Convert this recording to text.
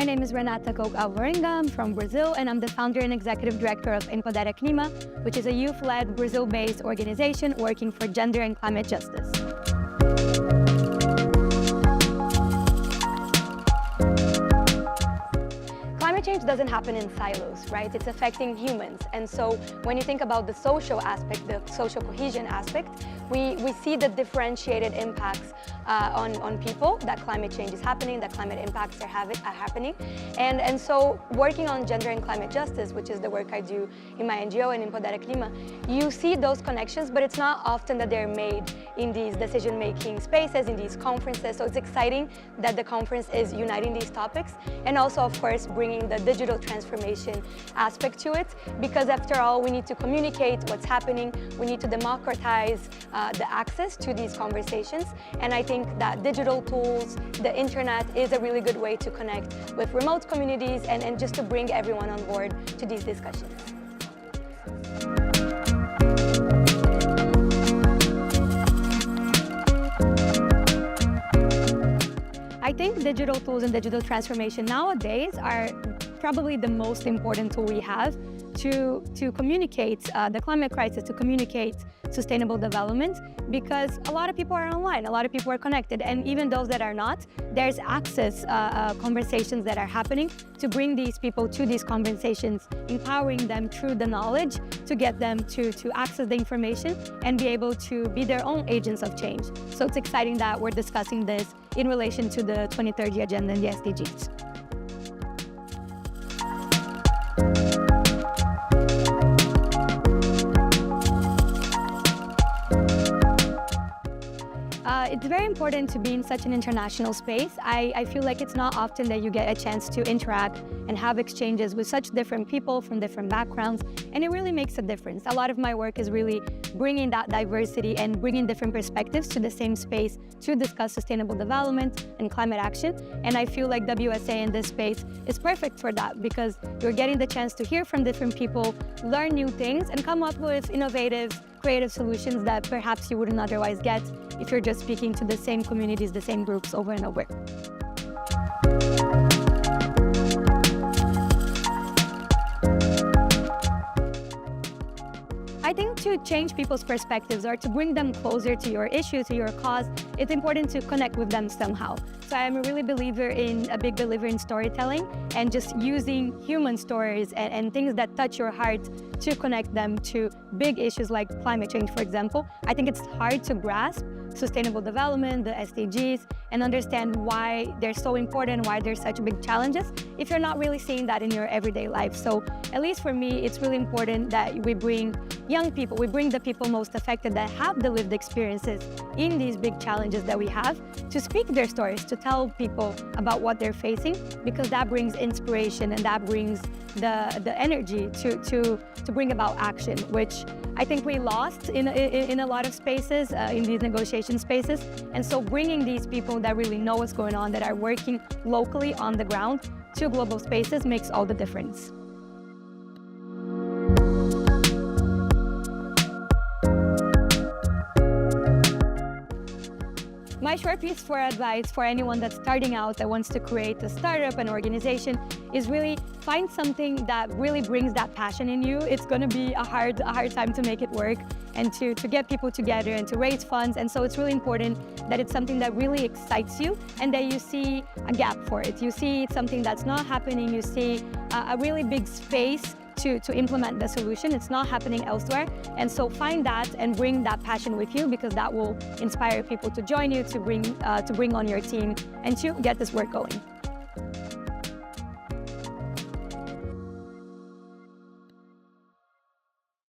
My name is Renata Koch Alvarenga. I'm from Brazil, and I'm the founder and executive director of EmpoderaClima, which is a youth-led Brazil-based organization working for gender and climate justice. Climate change doesn't happen in silos, right? It's affecting humans. And so when you think about the social aspect, the social cohesion aspect, we see the differentiated impacts on people that climate change is happening, that climate impacts are happening. And so working on gender and climate justice, which is the work I do in my NGO and in EmpoderaClima, you see those connections, but it's not often that they're made in these decision-making spaces, in these conferences. So it's exciting that the conference is uniting these topics and also, of course, bringing the digital transformation aspect to it, because after all, we need to communicate what's happening. We need to democratize the access to these conversations. And I think that digital tools, the internet, is a really good way to connect with remote communities and just to bring everyone on board to these discussions. I think digital tools and digital transformation nowadays are probably the most important tool we have to communicate the climate crisis, to communicate sustainable development, because a lot of people are online, a lot of people are connected, and even those that are not, there's access conversations that are happening to bring these people to these conversations, empowering them through the knowledge to get them to access the information and be able to be their own agents of change. So it's exciting that we're discussing this in relation to the 2030 Agenda and the SDGs. It's very important to be in such an international space. I feel like it's not often that you get a chance to interact and have exchanges with such different people from different backgrounds, and it really makes a difference. A lot of my work is really bringing that diversity and bringing different perspectives to the same space to discuss sustainable development and climate action, and I feel like WSA in this space is perfect for that, because you're getting the chance to hear from different people, learn new things, and come up with innovative, creative solutions that perhaps you wouldn't otherwise get if you're just speaking to the same communities, the same groups over and over. I think to change people's perspectives or to bring them closer to your issue, to your cause, it's important to connect with them somehow. So I'm a big believer in storytelling and just using human stories and things that touch your heart to connect them to big issues like climate change, for example. I think it's hard to grasp sustainable development, the SDGs, and understand why they're so important, why they're such big challenges, if you're not really seeing that in your everyday life. So at least for me, it's really important that we bring young people, we bring the people most affected that have the lived experiences in these big challenges that we have to speak their stories, to tell people about what they're facing, because that brings inspiration and that brings the energy to bring about action, which I think we lost in a lot of spaces, in these negotiation spaces. And so bringing these people that really know what's going on, that are working locally on the ground to global spaces makes all the difference. My short piece for advice for anyone that's starting out, that wants to create a startup, an organization, is really find something that really brings that passion in you. It's going to be a hard time to make it work and to get people together and to raise funds. And so it's really important that it's something that really excites you and that you see a gap for it. You see something that's not happening. You see a really big space to implement the solution. It's not happening elsewhere. And so find that and bring that passion with you, because that will inspire people to join you, to bring on your team and to get this work going.